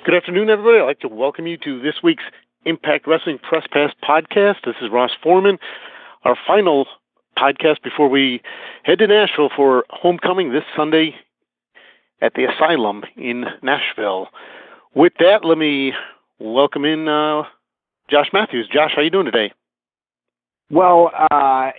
Good afternoon, everybody. I'd like to welcome you to this week's Impact Wrestling Press Pass podcast. This is Ross Foreman, our final podcast before we head to Nashville for homecoming this Sunday at the Asylum in Nashville. With that, let me welcome in Josh Matthews. Josh, how you doing today? Well, I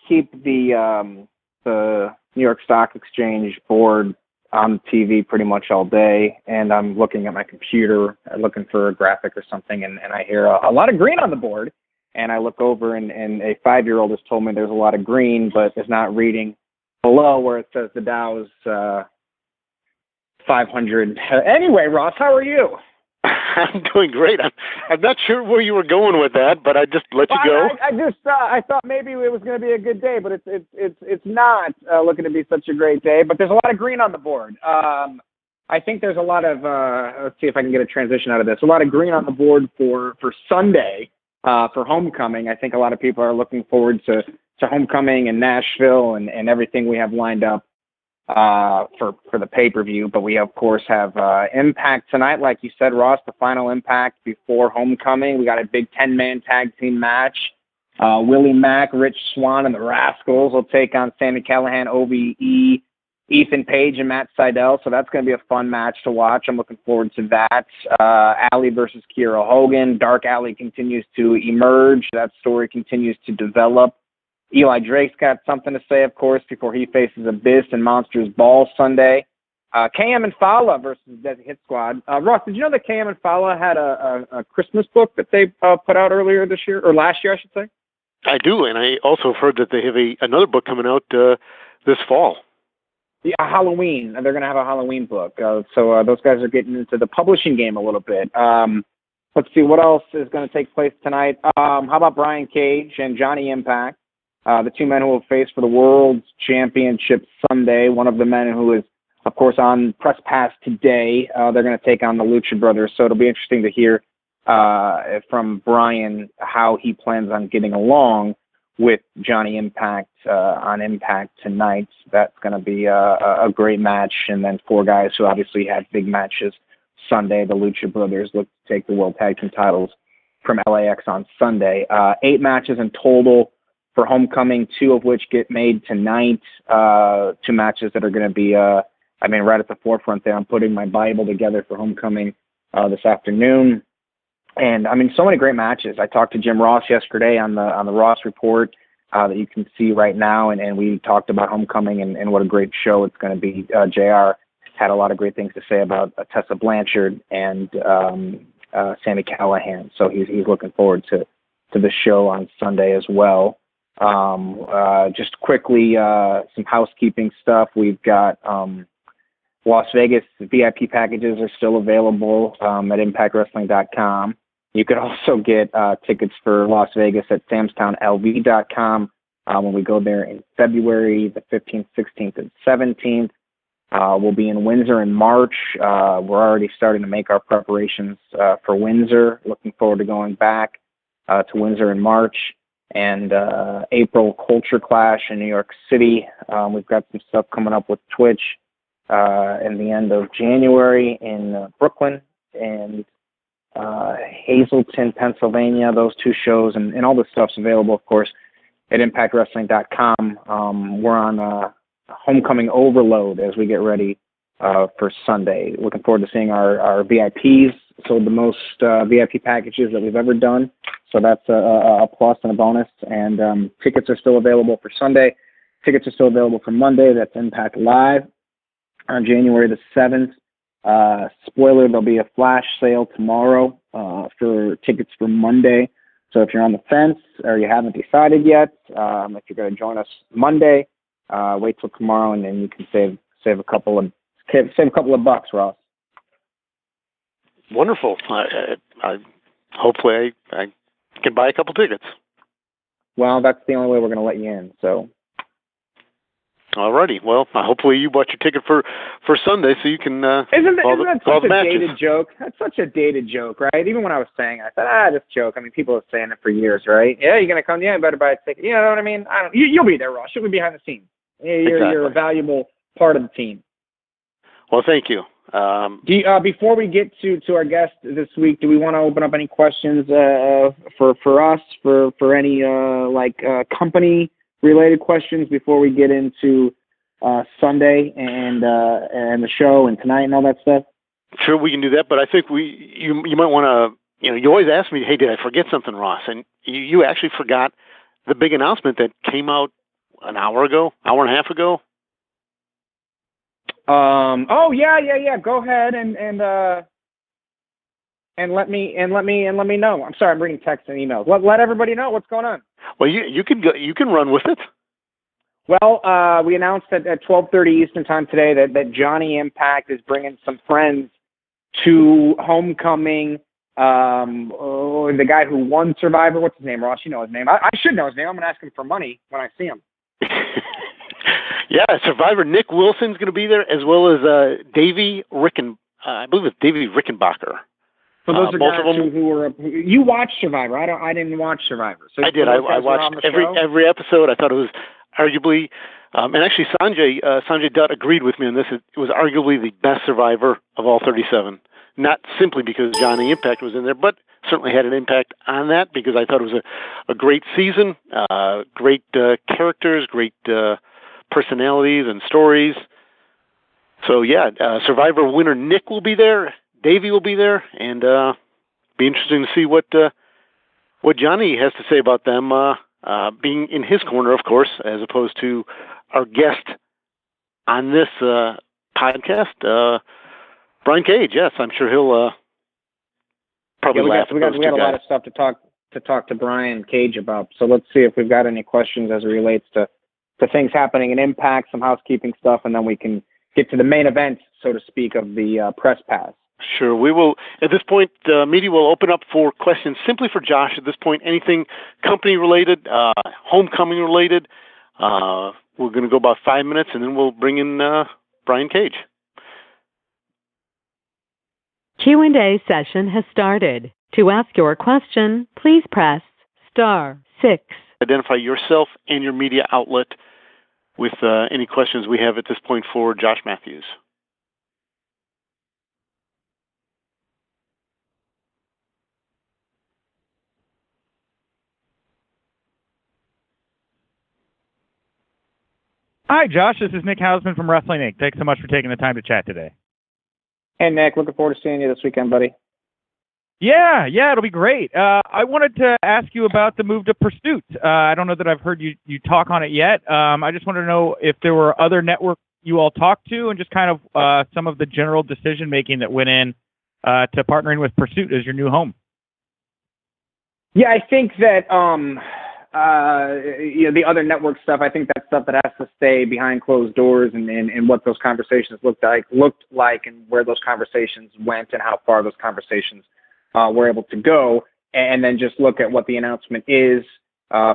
keep the New York Stock Exchange board on TV pretty much all day, and I'm looking at my computer, looking for a graphic or something, and I hear a lot of green on the board, and I look over, and a 5-year-old has told me there's a lot of green, but is not reading below where it says the Dow's 500. Anyway, Ross, how are you? I'm doing great. I'm not sure where you were going with that, but I just let you go. I thought maybe it was going to be a good day, but it's not looking to be such a great day. But there's a lot of green on the board. I think there's a lot of let's see if I can get a transition out of this. A lot of green on the board for Sunday for homecoming. I think a lot of people are looking forward to homecoming in Nashville and everything we have lined up for the pay-per-view, but we of course have Impact tonight, like you said, Ross, the final Impact before homecoming. We got a big 10-man tag team match. Willie Mack, Rich Swann, and the Rascals will take on Sami Callihan, OVE, Ethan Page, and Matt Sydal, so that's going to be a fun match to watch. I'm looking forward to that. Allie versus Kiera Hogan. Dark Allie continues to emerge. That story continues to develop. Eli Drake's got something to say, of course, before he faces Abyss and Monsters Ball Sunday. KM and Fala versus Desi Hit Squad. Ross, did you know that KM and Fala had a Christmas book that they put out earlier this year, or last year, I should say? I do, and I also have heard that they have another book coming out this fall. Yeah, Halloween. They're going to have a Halloween book. So those guys are getting into the publishing game a little bit. Let's see, what else is going to take place tonight? How about Brian Cage and Johnny Impact? The two men who will face for the World Championship Sunday. One of the men who is, of course, on Press Pass today. They're going to take on the Lucha Brothers. So it'll be interesting to hear from Brian how he plans on getting along with Johnny Impact on Impact tonight. That's going to be a great match. And then four guys who obviously had big matches Sunday. The Lucha Brothers look to take the World Tag Team titles from LAX on Sunday. 8 matches in total for homecoming, 2 of which get made tonight. 2 matches that are going to be, right at the forefront there. I'm putting my Bible together for homecoming this afternoon. And, so many great matches. I talked to Jim Ross yesterday on the Ross Report that you can see right now, and we talked about homecoming and what a great show it's going to be. JR had a lot of great things to say about Tessa Blanchard and Sami Callihan, so he's looking forward to the show on Sunday as well. Just quickly, some housekeeping stuff. We've got Las Vegas VIP packages are still available at ImpactWrestling.com. You could also get tickets for Las Vegas at SamstownLV.com when we go there in February, the 15th, 16th, and 17th. We'll be in Windsor in March. We're already starting to make our preparations for Windsor. Looking forward to going back to Windsor in March. And April Culture Clash in New York City. We've got some stuff coming up with Twitch in the end of January in Brooklyn and Hazleton, Pennsylvania. Those 2 shows and all this stuff's available, of course, at ImpactWrestling.com. We're on homecoming overload as we get ready for Sunday. Looking forward to seeing our VIPs. Sold the most VIP packages that we've ever done. So that's a plus and a bonus. And tickets are still available for Sunday. Tickets are still available for Monday. That's Impact Live on January the 7th. Spoiler, there'll be a flash sale tomorrow for tickets for Monday. So if you're on the fence or you haven't decided yet, if you're going to join us Monday, wait till tomorrow and then you can save a couple of bucks, Ross. Wonderful. I hopefully I can buy a couple tickets. Well, that's the only way we're going to let you in. So. Alrighty. Well, hopefully you bought your ticket for Sunday, so you can. Isn't that such a dated joke? That's such a dated joke, right? Even when I was saying it, I thought, this joke. People have been saying it for years, right? Yeah, you're gonna come. Yeah, you better buy a ticket. You know what I mean? You'll be there, Ross. You'll be behind the scenes. You're a valuable part of the team. Well, thank you. Before we get to our guest this week, do we want to open up any questions for us for any company related questions before we get into Sunday and the show and tonight and all that stuff? Sure, we can do that, but I think you might want to. You always ask me, hey, did I forget something, Ross? And you actually forgot the big announcement that came out an hour and a half ago. Oh yeah. Go ahead and let me know. I'm sorry, I'm reading texts and emails. Let everybody know what's going on. Well, you can run with it. Well, we announced at 12:30 Eastern time today that Johnny Impact is bringing some friends to Homecoming. The guy who won Survivor, what's his name, Ross? You know his name. I should know his name. I'm going to ask him for money when I see him. Yeah, Survivor Nick Wilson's going to be there, as well as Davey I believe it's Davey Rickenbacker. So those are guys who were. You watched Survivor. I didn't watch Survivor. So I did. I watched every episode. I thought it was arguably, and actually Sanjay Dutt agreed with me on this. It was arguably the best Survivor of all 37. Not simply because Johnny Impact was in there, but certainly had an impact on that because I thought it was a great season, great characters, great personalities and stories. So yeah, Survivor winner Nick will be there, Davey will be there, and be interesting to see what Johnny has to say about them being in his corner, of course, as opposed to our guest on this podcast, Brian Cage. Yes, I'm sure he'll probably laugh. We got a lot of stuff to talk to Brian Cage about. So let's see if we've got any questions as it relates to things happening in Impact, some housekeeping stuff, and then we can get to the main event, so to speak, of the press pass. Sure. We will, at this point, media will open up for questions simply for Josh at this point. Anything company-related, homecoming-related. We're going to go about 5 minutes, and then we'll bring in Brian Cage. Q&A session has started. To ask your question, please press *6. Identify yourself and your media outlet with any questions we have at this point for Josh Matthews. Hi, Josh. This is Nick Hausman from Wrestling Inc. Thanks so much for taking the time to chat today. Hey, Nick. Looking forward to seeing you this weekend, buddy. Yeah, it'll be great. I wanted to ask you about the move to Pursuit. I don't know that I've heard you talk on it yet. I just wanted to know if there were other networks you all talked to and just kind of some of the general decision-making that went in to partnering with Pursuit as your new home. Yeah, I think that the other network stuff, I think that's stuff that has to stay behind closed doors and what those conversations looked like and where those conversations went and how far those conversations were able to go, and then just look at what the announcement is.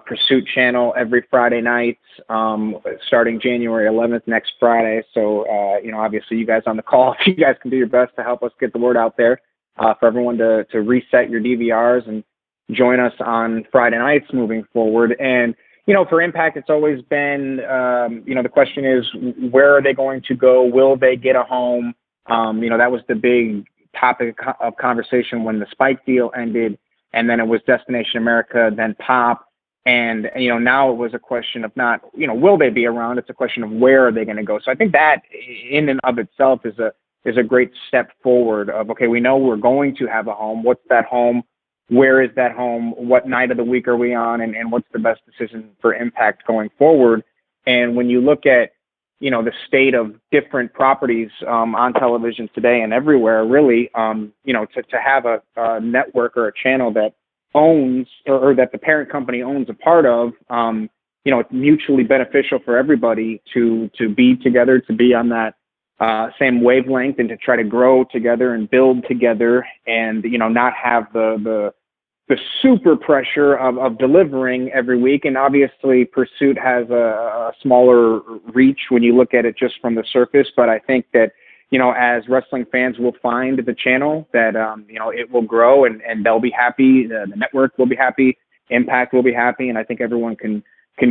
Pursuit channel every Friday night, starting January 11th, next Friday. So, obviously you guys on the call, if you guys can do your best to help us get the word out there for everyone to reset your DVRs and join us on Friday nights moving forward. And, for Impact, it's always been, the question is, where are they going to go? Will they get a home? That was the big topic of conversation when the Spike deal ended, and then it was Destination America, then Pop. And, now it was a question of not, will they be around? It's a question of where are they going to go? So I think that in and of itself is a great step forward of, okay, we know we're going to have a home. What's that home? Where is that home? What night of the week are we on? And what's the best decision for Impact going forward? And when you look at, the state of different properties on television today and everywhere, really, to have a network or a channel that owns or that the parent company owns a part of, it's mutually beneficial for everybody to be together, to be on that same wavelength and to try to grow together and build together and, not have the super pressure of delivering every week. And obviously Pursuit has a smaller reach when you look at it just from the surface. But I think that, as wrestling fans will find the channel that, it will grow and they'll be happy. The network will be happy. Impact will be happy. And I think everyone can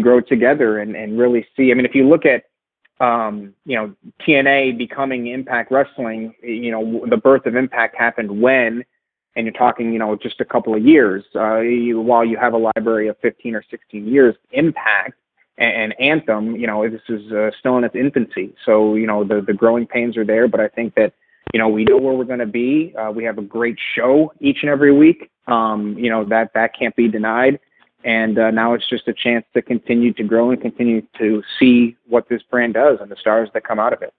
grow together and really see. I mean, if you look at TNA becoming Impact Wrestling, the birth of Impact happened when, and you're talking, just a couple of years, while you have a library of 15 or 16 years, Impact and Anthem, this is still in its infancy. So, the growing pains are there, but I think that, we know where we're going to be. We have a great show each and every week. That can't be denied. And now it's just a chance to continue to grow and continue to see what this brand does and the stars that come out of it.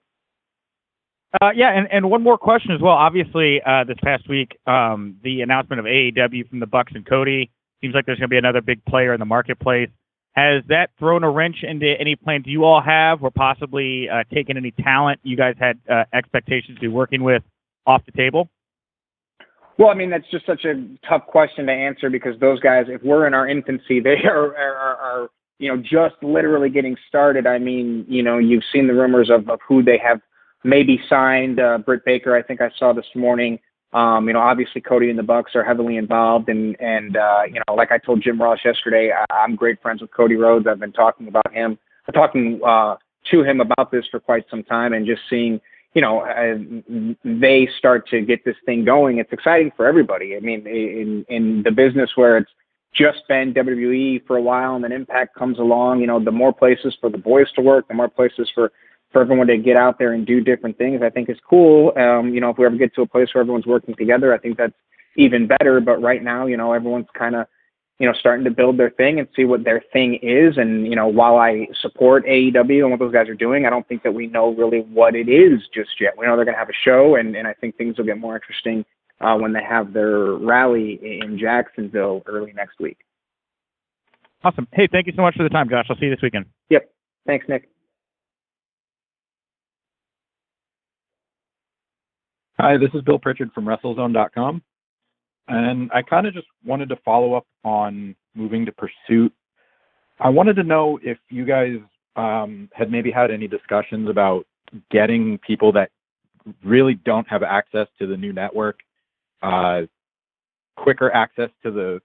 And one more question as well. Obviously, this past week, the announcement of AEW from the Bucks and Cody seems like there's going to be another big player in the marketplace. Has that thrown a wrench into any plans you all have, or possibly taken any talent you guys had expectations to be working with off the table? Well, I mean, that's just such a tough question to answer, because those guys, if we're in our infancy, they are just literally getting started. I mean, you've seen the rumors of who they have maybe signed. Britt Baker, I think I saw this morning. Obviously Cody and the Bucks are heavily involved, and like I told Jim Ross yesterday, I'm great friends with Cody Rhodes. I've been talking to him about this for quite some time, and just seeing, they start to get this thing going. It's exciting for everybody. I mean, in the business where it's just been WWE for a while and then Impact comes along, the more places for the boys to work, the more places for everyone to get out there and do different things, I think is cool. If we ever get to a place where everyone's working together, I think that's even better. But right now, everyone's kind of, starting to build their thing and see what their thing is. And, while I support AEW and what those guys are doing, I don't think that we know really what it is just yet. We know they're going to have a show, and I think things will get more interesting when they have their rally in Jacksonville early next week. Awesome. Hey, thank you so much for the time, Josh. I'll see you this weekend. Yep. Thanks, Nick. Hi, this is Bill Pritchard from WrestleZone.com, and I kind of just wanted to follow up on moving to Pursuit. I wanted to know if you guys had maybe had any discussions about getting people that really don't have access to the new network quicker access to the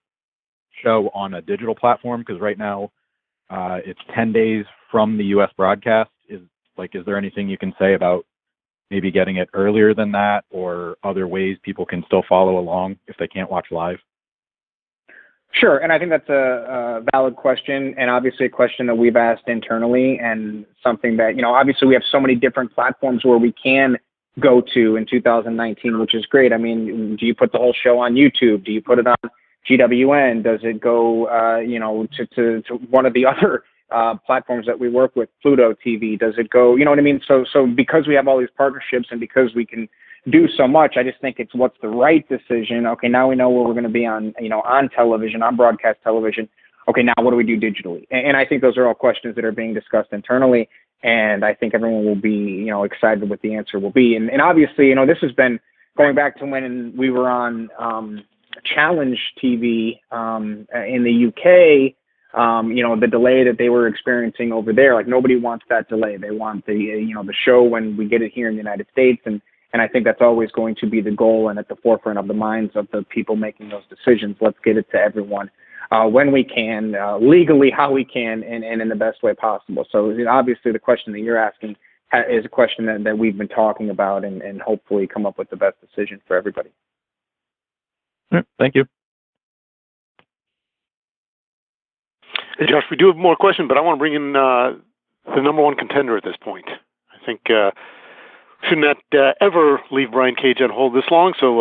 show on a digital platform, because right now it's 10 days from the U.S. broadcast. Is there anything you can say about maybe getting it earlier than that, or other ways people can still follow along if they can't watch live? Sure, and I think that's a valid question, and obviously a question that we've asked internally, and something that, obviously we have so many different platforms where we can go to in 2019, which is great. I mean, do you put the whole show on YouTube? Do you put it on GWN? Does it go, to one of the other platforms that we work with, Pluto TV? Does it go, you know what I mean? So because we have all these partnerships and because we can do so much, I just think it's what's the right decision. Okay, now we know where we're going to be on, on television, on broadcast television. Okay, now what do we do digitally? And I think those are all questions that are being discussed internally, and I think everyone will be, excited what the answer will be. And obviously, this has been going back to when we were on Challenge TV in the UK. The delay that they were experiencing over there, like nobody wants that delay. They want the, the show when we get it here in the United States. And I think that's always going to be the goal and at the forefront of the minds of the people making those decisions. Let's get it to everyone when we can, legally, how we can, and in the best way possible. So obviously the question that you're asking is a question that we've been talking about, and hopefully come up with the best decision for everybody. Thank you. Hey, Josh, we do have more questions, but I want to bring in the number one contender at this point. I think should not ever leave Brian Cage on hold this long, so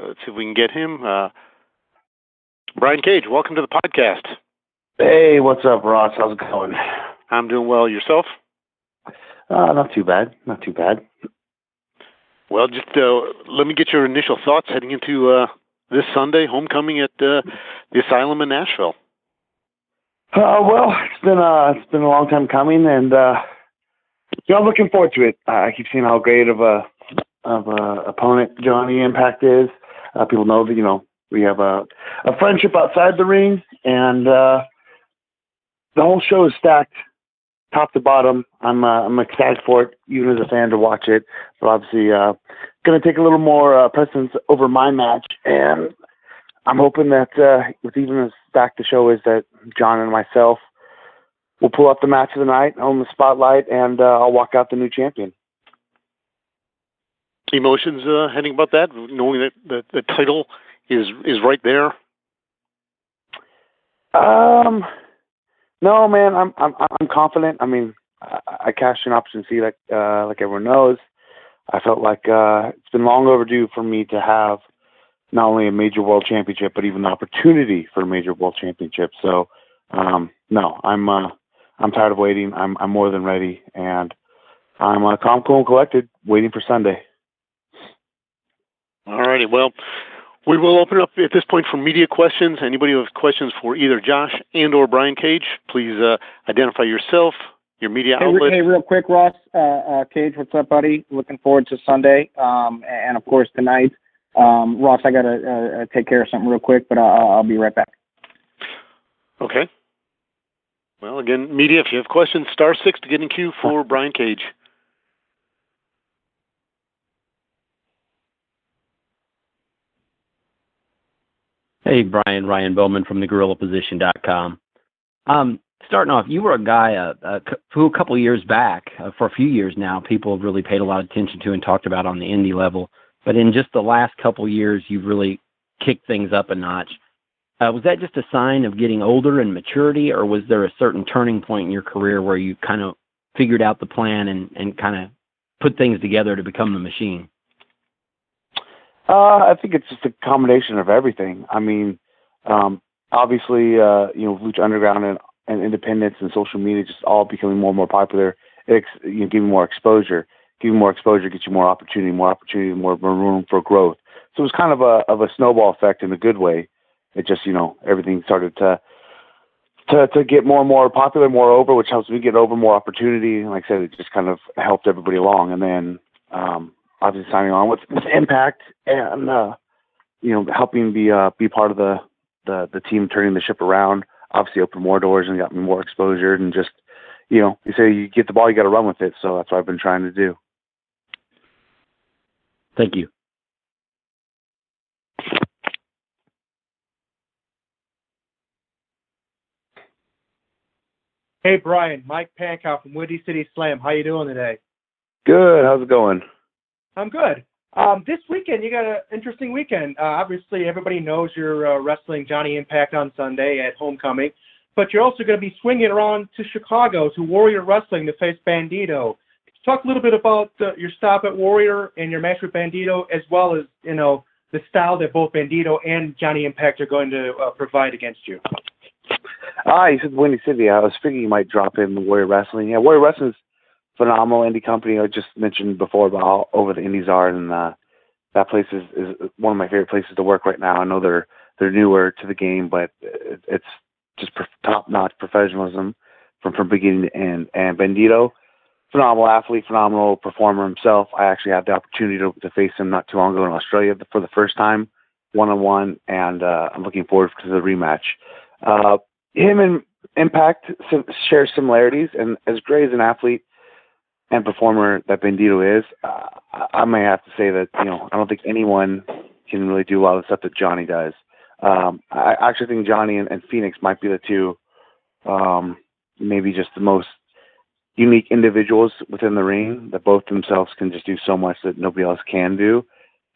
let's see if we can get him. Brian Cage, welcome to the podcast. Hey, what's up, Ross? How's it going? I'm doing well. Yourself? Not too bad. Not too bad. Well, just let me get your initial thoughts heading into this Sunday, homecoming at the Asylum in Nashville. Well, it's been a long time coming, and I'm looking forward to it. I keep seeing how great of a opponent Johnny Impact is. People know that we have a friendship outside the ring, and the whole show is stacked, top to bottom. I'm excited for it, even as a fan, to watch it. But obviously, going to take a little more precedence over my match, and I'm hoping that with even as stacked the show is, that John and myself we'll pull up the match of the night, own the spotlight, and I'll walk out the new champion. Emotions heading about that, knowing that the title is right there. No, man, I'm confident. I mean, I cashed an option C like everyone knows. I felt like it's been long overdue for me to have not only a major world championship, but even the opportunity for a major world championship. So, no, I'm tired of waiting. I'm more than ready, and I'm calm, cool, and collected, waiting for Sunday. All righty. Well, we will open up at this point for media questions. Anybody who has questions for either Josh and or Brian Cage, please identify yourself, your media outlet. Hey, real quick, Ross. Cage, what's up, buddy? Looking forward to Sunday, and of course tonight. Ross, I gotta take care of something real quick, but I'll be right back. Okay. Well, again, media, if you have questions, *6 to get in queue for Brian Cage. Hey, Brian. Ryan Bowman from thegorillaposition.com. Starting off, you were a guy who a couple of years back, for a few years now, people have really paid a lot of attention to and talked about on the indie level. But in just the last couple of years, you've really kicked things up a notch. Was that just a sign of getting older and maturity, or was there a certain turning point in your career where you kind of figured out the plan and kind of put things together to become the machine? I think it's just a combination of everything. I mean, obviously, Lucha Underground and independence and social media just all becoming more and more popular. Giving more exposure. Giving more exposure gets you more opportunity, more room for growth. So it was kind of a snowball effect in a good way. It just, everything started to get more and more popular, more over, which helps me get over more opportunity. And like I said, it just kind of helped everybody along. And then, obviously signing on with Impact and, helping be part of the team turning the ship around, obviously opened more doors and got me more exposure and just, you say you get the ball, you got to run with it. So that's what I've been trying to do. Thank you. Hey, Brian, Mike Pankow from Windy City Slam. How you doing today? Good. How's it going? I'm good. This weekend, you got an interesting weekend. Obviously, everybody knows you're wrestling Johnny Impact on Sunday at Homecoming, but you're also going to be swinging around to Chicago to Warrior Wrestling to face Bandito. Talk a little bit about your stop at Warrior and your match with Bandito, as well as, the style that both Bandito and Johnny Impact are going to provide against you. You said Windy City. I was figuring you might drop in Warrior Wrestling. Yeah, Warrior Wrestling is phenomenal indie company. I just mentioned before about how over the indies are, and that place is one of my favorite places to work right now. I know they're newer to the game, but it's just top-notch professionalism from beginning to end. And Bandito, phenomenal athlete, phenomenal performer himself. I actually had the opportunity to face him not too long ago in Australia for the first time, one-on-one, and I'm looking forward to the rematch. Him and Impact share similarities, and as great as an athlete and performer that Bandito is, I may have to say that, I don't think anyone can really do a lot of the stuff that Johnny does. I actually think Johnny and Phoenix might be the two, maybe just the most unique individuals within the ring that both themselves can just do so much that nobody else can do.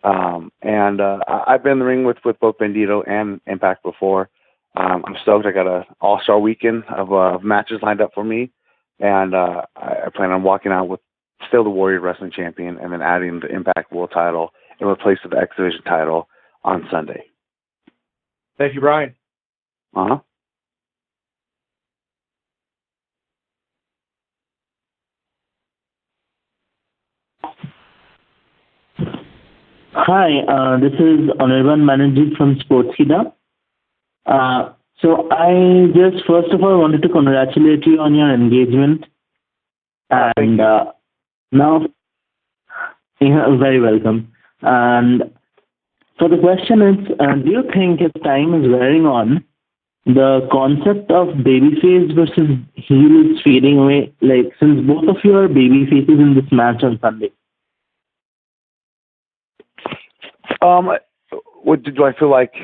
And I've been in the ring with both Bandito and Impact before. I'm stoked. I got an all-star weekend of matches lined up for me, and I plan on walking out with still the Warrior Wrestling Champion and then adding the Impact World title in replace of the X Division title on Sunday. Thank you, Brian. Uh-huh. Hi, this is Anirban Banerjee from Sportskeeda. So I just first of all wanted to congratulate you on your engagement. And now, you're very welcome. And so the question is, do you think as time is wearing on, the concept of babyface versus heel is fading away? Like, since both of you are babyfaces in this match on Sunday. What do I feel like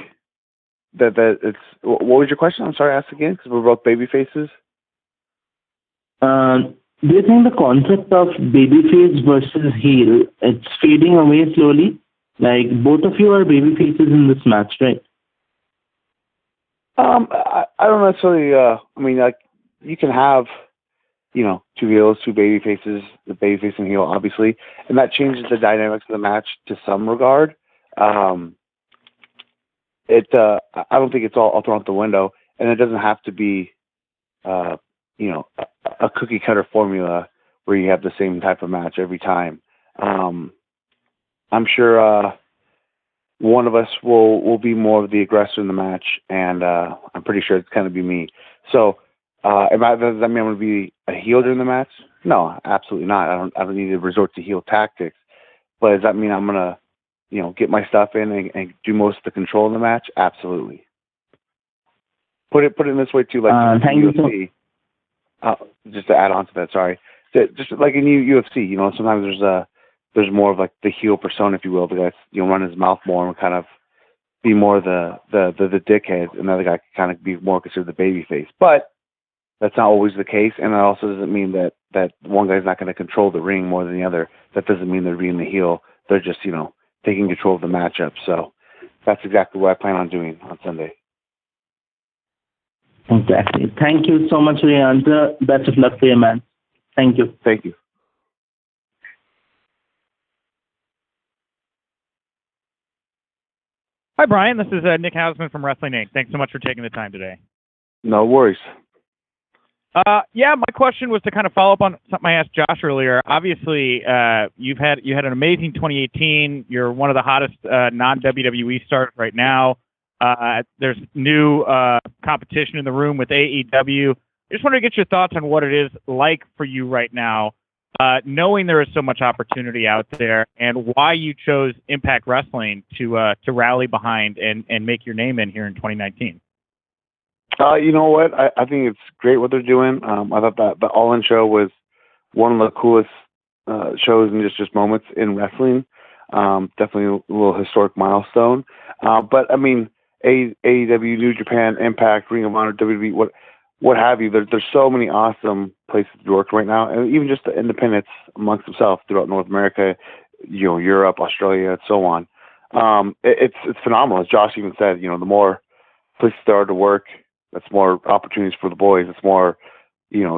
that it's? What was your question? I'm sorry, ask again, because we're both baby faces. do you think the concept of babyface versus heel, it's fading away slowly? Like, both of you are babyfaces in this match, right? I don't necessarily. I mean, like, you can have, two heels, two baby faces, the baby face and heel, obviously, and that changes the dynamics of the match to some regard. I don't think it's all thrown out the window, and it doesn't have to be, a cookie cutter formula where you have the same type of match every time. I'm sure one of us will be more of the aggressor in the match, and I'm pretty sure it's going to be me. So, does that mean I'm going to be a heel during the match? No, absolutely not. I don't need to resort to heel tactics. But does that mean I'm going to, get my stuff in and do most of the control in the match? Absolutely. Put it in this way too, like thank you. UFC. Just to add on to that, sorry. Just like in UFC, sometimes there's more of like the heel persona, if you will. The guy, run his mouth more and kind of be more the dickhead. Another guy can kind of be more considered the baby face. But that's not always the case, and it also doesn't mean that one guy's not going to control the ring more than the other. That doesn't mean they're being the heel. They're just, taking control of the matchup. So that's exactly what I plan on doing on Sunday. Exactly. Thank you so much for your answer. Best of luck for your man. Thank you. Thank you. Hi, Brian. This is Nick Hausman from Wrestling Inc. Thanks so much for taking the time today. No worries. Yeah, my question was to kind of follow up on something I asked Josh earlier. Obviously, you had an amazing 2018. You're one of the hottest non-WWE stars right now. There's new competition in the room with AEW. I just wanted to get your thoughts on what it is like for you right now, knowing there is so much opportunity out there, and why you chose Impact Wrestling to rally behind and make your name in here in 2019. You know what? I think it's great what they're doing. I thought that the All In show was one of the coolest shows and just moments in wrestling. Definitely a little historic milestone. But I mean, AEW, New Japan, Impact, Ring of Honor, WWE, what have you. There's so many awesome places to work right now, and even just the independents amongst themselves throughout North America, Europe, Australia, and so on. It's phenomenal. As Josh even said, the more places there are to work, that's more opportunities for the boys. It's more,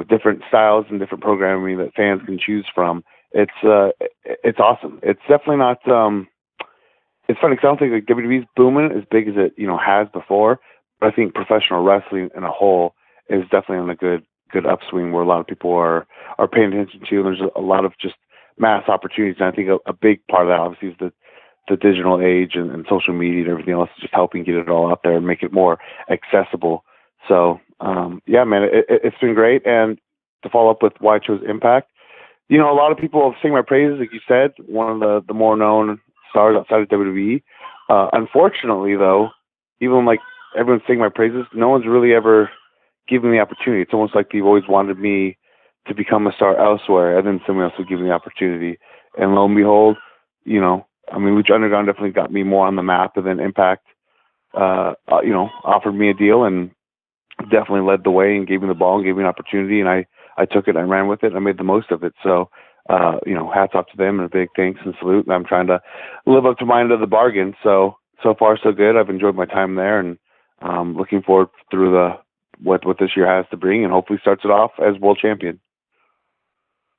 different styles and different programming that fans can choose from. It's awesome. It's definitely not. It's funny because I don't think like WWE's booming as big as it has before. But I think professional wrestling in a whole is definitely on a good upswing where a lot of people are paying attention to. And there's a lot of just mass opportunities. And I think a big part of that obviously is the digital age and social media and everything else, just helping get it all out there and make it more accessible. So, yeah, man, it's been great. And to follow up with why I chose Impact, a lot of people have sing my praises, like you said, one of the more known stars outside of WWE. Unfortunately, though, even like everyone's singing my praises, no one's really ever given me the opportunity. It's almost like they've always wanted me to become a star elsewhere, and then someone else would give me the opportunity. And lo and behold, Lucha Underground definitely got me more on the map, and then Impact, offered me a deal and definitely led the way and gave me the ball and gave me an opportunity, and I took it and I ran with it and I made the most of it. So, hats off to them and a big thanks and salute. And I'm trying to live up to my end of the bargain. So far so good. I've enjoyed my time there, and looking forward through what this year has to bring, and hopefully starts it off as world champion.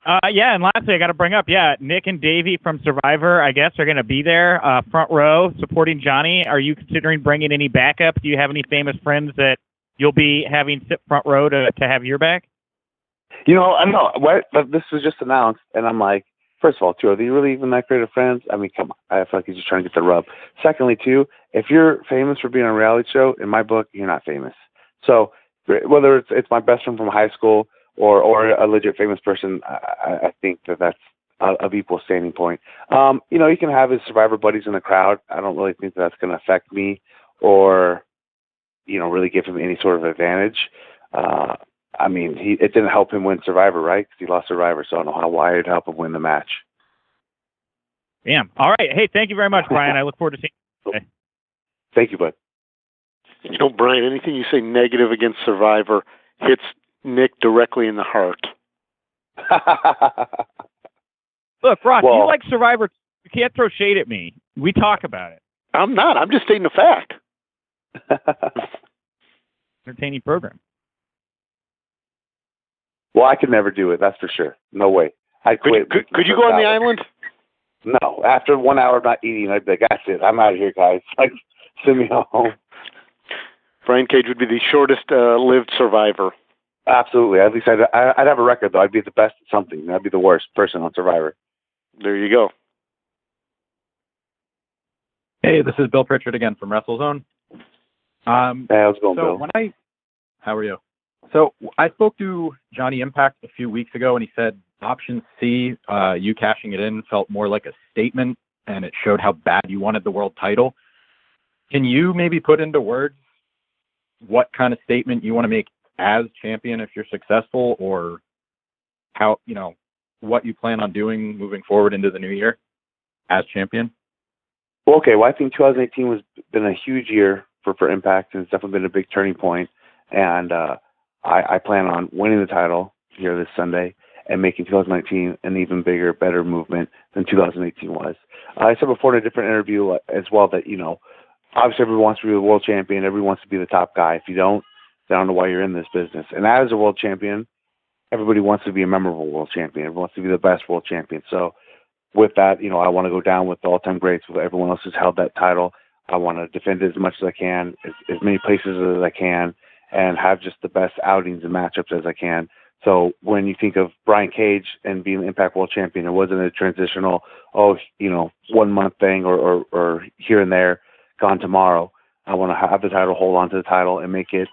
Yeah, and lastly, I got to bring up, Nick and Davey from Survivor, I guess, are going to be there, front row, supporting Johnny. Are you considering bringing any backup? Do you have any famous friends that you'll be having sit front row to have your back? I know what this was just announced, and I'm like, first of all, too, are they really even that great of friends? I mean, come on, I feel like he's just trying to get the rub. Secondly, too, if you're famous for being on a reality show, in my book, you're not famous. So whether it's my best friend from high school or a legit famous person, I think that's of equal standing point. You can have his Survivor buddies in the crowd. I don't really think that's going to affect me or, really give him any sort of advantage. It didn't help him win Survivor, right? Because he lost Survivor, so I don't know why it'd help him win the match. Damn. All right. Hey, thank you very much, Brian. I look forward to seeing you today. Thank you, bud. Brian, anything you say negative against Survivor hits Nick directly in the heart. Look, Ross, Well, you like Survivor. You can't throw shade at me. We talk about it. I'm not. I'm just stating a fact. Entertaining program. Well, I could never do it. That's for sure. No way. I'd quit. Could you go on the island? No. After 1 hour of not eating, I'd be like, that's it. I'm out of here, guys. Like, send me home. Brian Cage would be the shortest lived survivor. Absolutely. At least I'd have a record, though. I'd be the best at something. I'd be the worst person on Survivor. There you go. Hey, this is Bill Pritchard again from WrestleZone. Hey, how's it going, Bill? How are you? So I spoke to Johnny Impact a few weeks ago, and he said option C, you cashing it in, felt more like a statement, and it showed how bad you wanted the world title. Can you maybe put into words what kind of statement you want to make as champion if you're successful, or how, what you plan on doing moving forward into the new year as champion? Well, okay. Well, I think 2018 has been a huge year for Impact, and it's definitely been a big turning point. And I plan on winning the title here this Sunday and making 2019 an even bigger, better movement than 2018 was. I said before in a different interview as well that, obviously everyone wants to be the world champion. Everyone wants to be the top guy. If you don't, I don't know why you're in this business. And as a world champion, everybody wants to be a memorable world champion. Everyone wants to be the best world champion. So with that, I want to go down with the all-time greats, with everyone else who's held that title. I want to defend it as much as I can, as many places as I can, and have just the best outings and matchups as I can. So when you think of Brian Cage and being the Impact World Champion, it wasn't a transitional, 1 month thing or here and there, gone tomorrow. I want to have the title, hold on to the title, and make it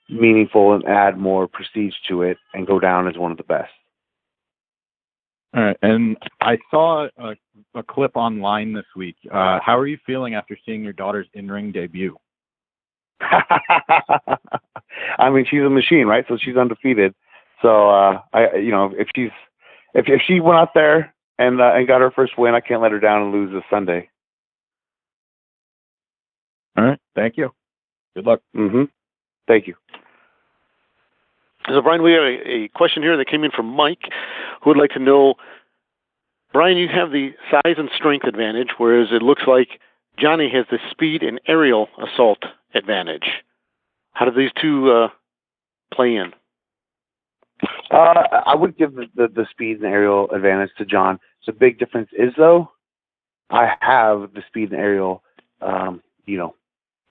meaningful and add more prestige to it and go down as one of the best. All right. And I saw a clip online this week. How are you feeling after seeing your daughter's in-ring debut? I mean, she's a machine, right? So she's undefeated. So if she went out there and got her first win, I can't let her down and lose this Sunday. All right. Thank you. Good luck. Mm-hmm. Thank you. So, Brian, we have a question here that came in from Mike, who would like to know, Brian, you have the size and strength advantage, whereas it looks like Johnny has the speed and aerial assault advantage. How do these two play in? I would give the speed and aerial advantage to John. The big difference is, though, I have the speed and aerial,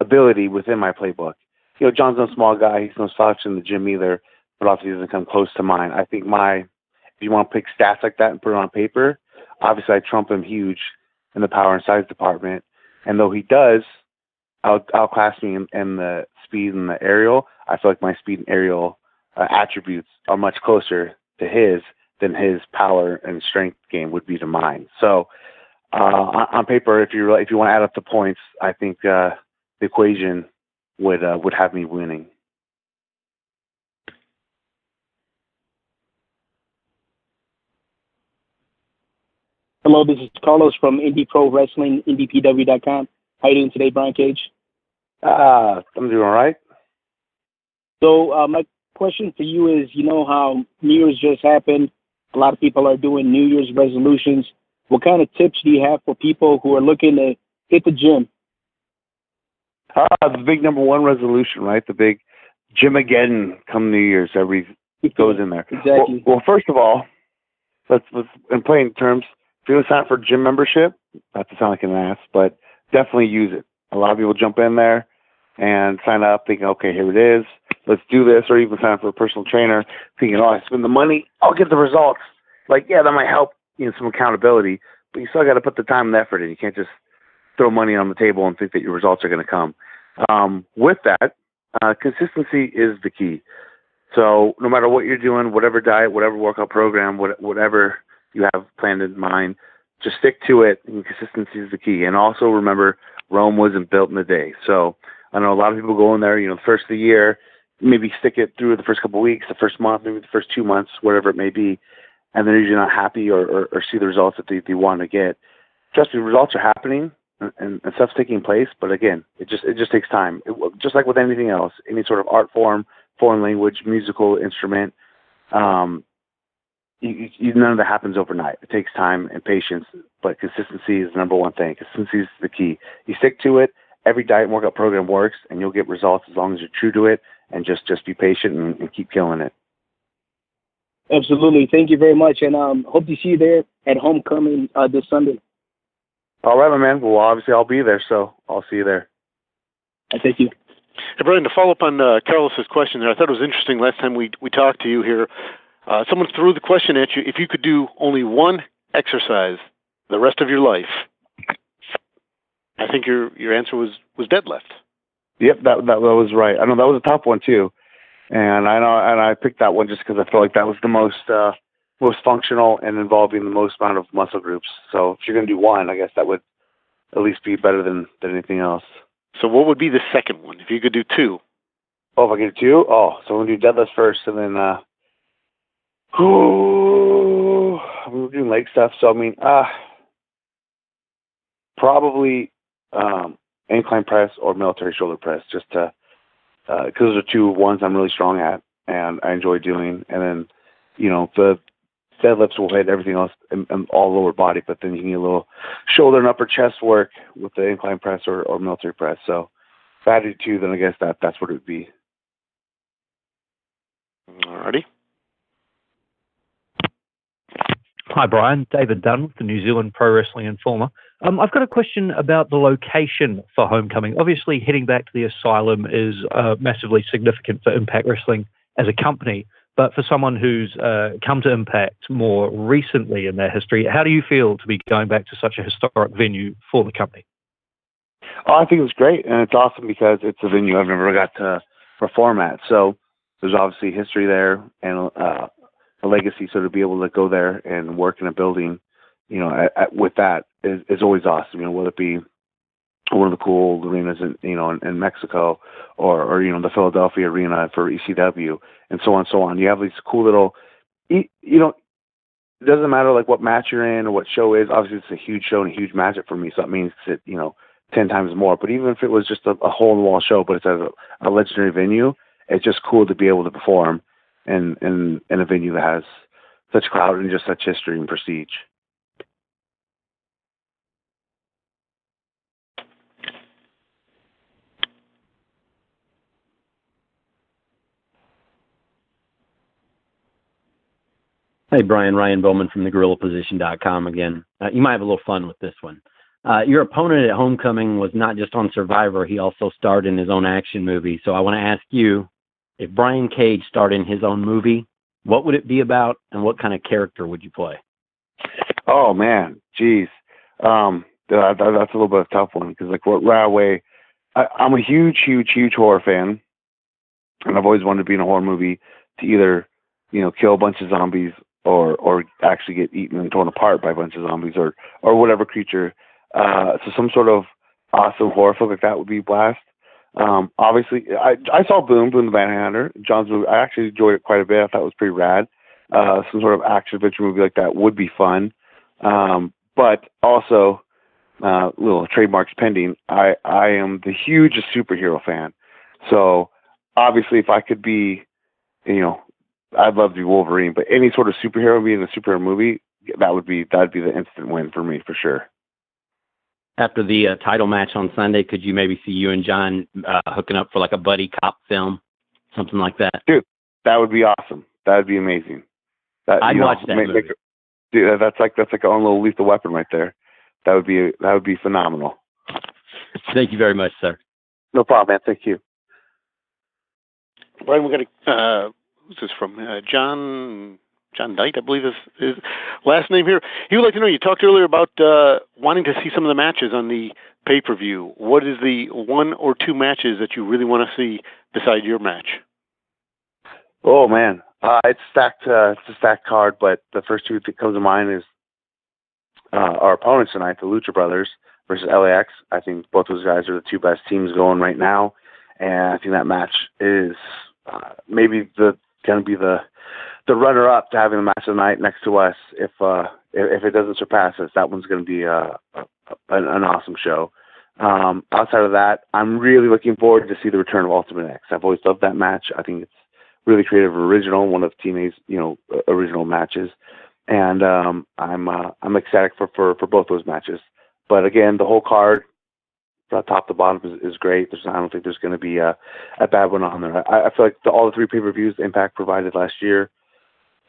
ability within my playbook. John's no small guy. He's no slouch in the gym either, but obviously he doesn't come close to mine. I think if you want to pick stats like that and put it on paper, obviously I trump him huge in the power and size department. And though he does outclass me in the speed and the aerial, I feel like my speed and aerial attributes are much closer to his than his power and strength game would be to mine. So on paper, if you want to add up the points, I think the equation would have me winning. Hello, this is Carlos from Indie Pro Wrestling, IndiePW.com. How are you doing today, Brian Cage? I'm doing all right. So my question for you is, how New Year's just happened. A lot of people are doing New Year's resolutions. What kind of tips do you have for people who are looking to hit the gym? The big number one resolution, right? The big Gym-ageddon come New Year's. Everybody goes in there. Exactly. Well, first of all, let's in plain terms, if you're going to sign up for gym membership, not to sound like an ass, but definitely use it. A lot of people jump in there and sign up thinking, okay, here it is. Let's do this. Or even sign up for a personal trainer thinking, I spend the money, I'll get the results. Like, yeah, that might help, some accountability, but you still got to put the time and effort in. You can't just throw money on the table and think that your results are going to come. With that, consistency is the key. So no matter what you're doing, whatever diet, whatever workout program, whatever you have planned in mind, just stick to it, and consistency is the key. And also remember, Rome wasn't built in a day. So I know a lot of people go in there, the first of the year, maybe stick it through the first couple of weeks, the first month, maybe the first 2 months, whatever it may be, and they're usually not happy or see the results that they want to get. Trust me, results are happening and stuff's taking place, but again, it just takes time. Just like with anything else, any sort of art form, foreign language, musical instrument, none of that happens overnight. It takes time and patience, but consistency is the number one thing. Consistency is the key. You stick to it. Every diet and workout program works, and you'll get results as long as you're true to it, and just be patient and keep killing it. Absolutely. Thank you very much, and hope to see you there at Homecoming this Sunday. All right, my man. Well, obviously I'll be there, so I'll see you there. Thank you. Hey, Brian, to follow up on Carlos's question there, I thought it was interesting last time we talked to you here. Someone threw the question at you: if you could do only one exercise the rest of your life, I think your answer was deadlift. Yep, that was right. I know that was a tough one too, and I picked that one just because I felt like that was the most functional and involving the most amount of muscle groups. So if you're going to do one, I guess that would at least be better than anything else. So what would be the second one if you could do two? Oh, if I could do two? Oh, so we'll do deadlift first, and then we're doing leg stuff. So I mean, probably incline press or military shoulder press, just to because those are two ones I'm really strong at and I enjoy doing. And then the deadlifts will hit everything else and all lower body, but then you can get a little shoulder and upper chest work with the incline press or military press. So if I had to do two, then I guess that's what it would be. Alrighty. Hi, Brian. David Dunn, the New Zealand Pro Wrestling Informer. I've got a question about the location for Homecoming. Obviously, heading back to the Asylum is massively significant for Impact Wrestling as a company. But for someone who's come to Impact more recently in their history, how do you feel to be going back to such a historic venue for the company? Oh, I think it was great, and it's awesome because it's a venue I've never got to perform at. So there's obviously history there and a legacy. So to be able to go there and work in a building, with that is always awesome. Whether it be one of the cool arenas in Mexico or the Philadelphia arena for ECW and so on and so on. You have these cool little, it doesn't matter like what match you're in or what show is. Obviously it's a huge show and a huge matchup for me. So that means that, 10 times more, but even if it was just a hole in the wall show, but it's at a legendary venue, it's just cool to be able to perform in a venue that has such clout and just such history and prestige. Hey, Brian, Ryan Bowman from thegorillaposition.com again. You might have a little fun with this one. Your opponent at Homecoming was not just on Survivor, he also starred in his own action movie. So I want to ask you, if Brian Cage starred in his own movie, what would it be about and what kind of character would you play? Oh, man, geez. That's a little bit of a tough one because right away, I'm a huge horror fan, and I've always wanted to be in a horror movie to either, kill a bunch of zombies or actually get eaten and torn apart by a bunch of zombies or whatever creature. So some sort of awesome horror film like that would be a blast. Obviously, I saw Boom the Manhunter, John's movie. I actually enjoyed it quite a bit. I thought it was pretty rad. Some sort of action adventure movie like that would be fun. But also, little trademarks pending. I am the hugest superhero fan. So obviously, if I could be, I'd love to be Wolverine. But any sort of superhero being a superhero movie, that'd be the instant win for me for sure. After the title match on Sunday, could you maybe see you and John hooking up for like a buddy cop film, something like that? Dude, that would be awesome. That would be amazing. I'd watch that movie. Dude, that's like our own little Lethal Weapon right there. That would be phenomenal. Thank you very much, sir. No problem, man. Thank you. Brian, we got who's this from? John Knight, I believe is his last name here. He would like to know, you talked earlier about wanting to see some of the matches on the pay-per-view. What is the one or two matches that you really want to see beside your match? Oh, man. It's stacked. It's a stacked card, but the first two that comes to mind is our opponents tonight, the Lucha Brothers versus LAX. I think both those guys are the two best teams going right now, and I think that match is maybe going to be the runner-up to having the match of the night next to us. If it doesn't surpass us, that one's going to be an awesome show. Outside of that, I'm really looking forward to see the return of Ultimate X. I've always loved that match. I think it's really creative, original, one of TNA's original matches, and I'm ecstatic for both those matches. But again, the whole card, top to bottom, is great. I don't think there's going to be a bad one on there. I feel like all the 3 pay-per-views Impact provided last year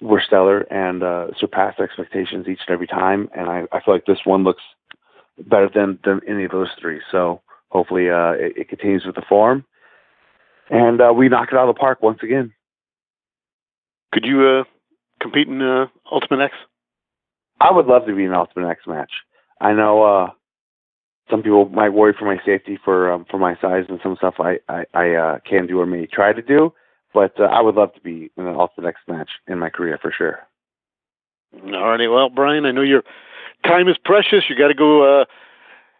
were stellar and surpassed expectations each and every time. And I feel like this one looks better than any of those 3. So hopefully it continues with the form, and we knock it out of the park once again. Could you compete in Ultimate X? I would love to be in an Ultimate X match. I know some people might worry for my safety for my size and some stuff I can do or may try to do, but I would love to be in an Ultimate X match in my career for sure. All righty. Well, Brian, I know your time is precious. You got to go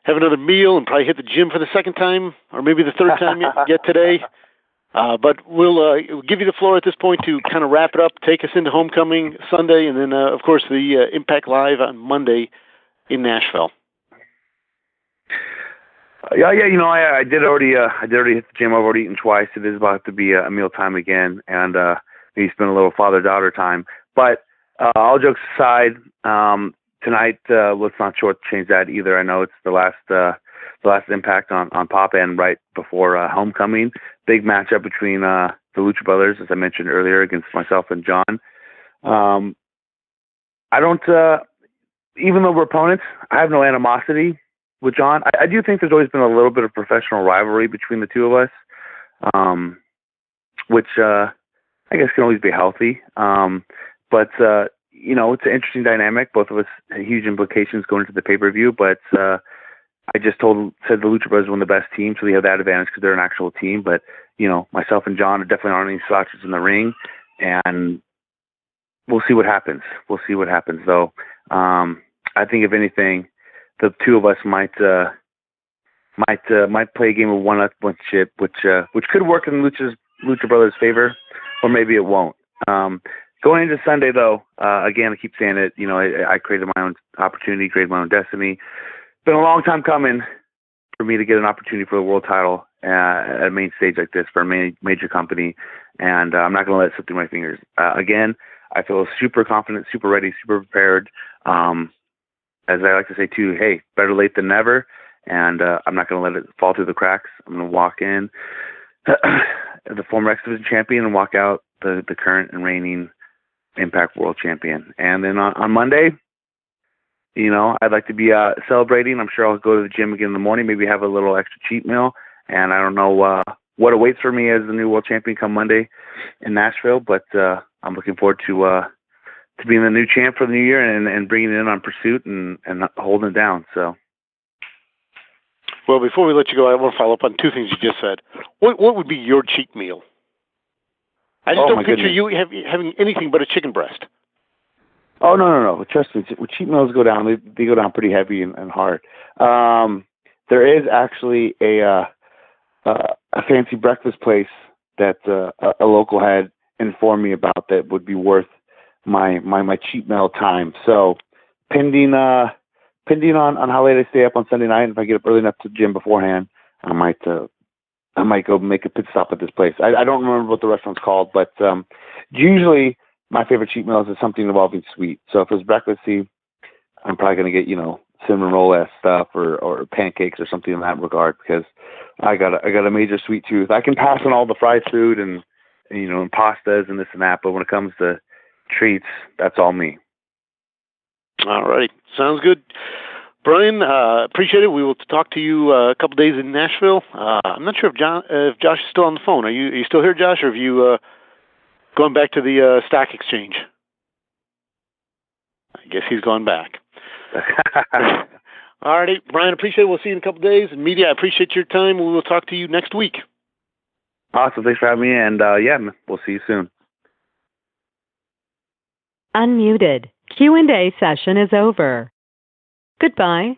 have another meal and probably hit the gym for the second time or maybe the third time yet today. But we'll give you the floor at this point to kind of wrap it up, take us into Homecoming Sunday, and then, of course, the Impact Live on Monday in Nashville. Yeah. I did already hit the gym. I've already eaten twice. It is about to be a meal time again, and maybe spend a little father-daughter time. But all jokes aside, tonight let's not shortchange that either. I know it's the last Impact on Pop End right before Homecoming. Big matchup between the Lucha Brothers, as I mentioned earlier, against myself and John. I don't, even though we're opponents, I have no animosity with John. I do think there's always been a little bit of professional rivalry between the two of us, which I guess can always be healthy. But it's an interesting dynamic. Both of us had huge implications going into the pay-per-view, but I just said the Lucha Brothers are one of the best teams, so we have that advantage because they're an actual team. But, myself and John definitely aren't any slouches in the ring, and we'll see what happens. Though. I think, if anything, the two of us might play a game of one-upmanship, which could work in Lucha Brothers' favor, or maybe it won't. Going into Sunday, though, again, I keep saying it, I created my own opportunity, created my own destiny. It's been a long time coming for me to get an opportunity for the world title at a main stage like this for a major company, and I'm not going to let it slip through my fingers. Again, I feel super confident, super ready, super prepared. As I like to say, too, hey, better late than never, and I'm not going to let it fall through the cracks. I'm going to walk in the former X Division champion and walk out the current and reigning Impact World Champion. And then on Monday, I'd like to be celebrating. I'm sure I'll go to the gym again in the morning, maybe have a little extra cheat meal. And I don't know what awaits for me as the new World Champion come Monday in Nashville, but I'm looking forward to being the new champ for the new year and bringing it in on Pursuit and holding it down. So. Well, before we let you go, I want to follow up on 2 things you just said. What would be your cheat meal? I just don't picture you having anything but a chicken breast. Oh, no. Trust me, cheat meals go down. They go down pretty heavy and hard. There is actually a fancy breakfast place that a local had informed me about that would be worth my cheat meal time. So pending on how late I stay up on Sunday night, if I get up early enough to the gym beforehand, I might go make a pit stop at this place. I don't remember what the restaurant's called, but usually my favorite cheat meals is something involving sweet. So if it's breakfasty, I'm probably going to get, cinnamon roll-ass stuff or pancakes or something in that regard, because I got a major sweet tooth. I can pass on all the fried food and and pastas and this and that, but when it comes to treats, that's all me. All right. Sounds good. Brian, appreciate it. We will talk to you a couple days in Nashville. I'm not sure if Josh is still on the phone. Are you still here, Josh, or have you gone back to the stock exchange? I guess he's gone back. All righty. Brian, appreciate it. We'll see you in a couple days. And media, I appreciate your time. We will talk to you next week. Awesome. Thanks for having me. And we'll see you soon. Unmuted. Q&A session is over. Goodbye.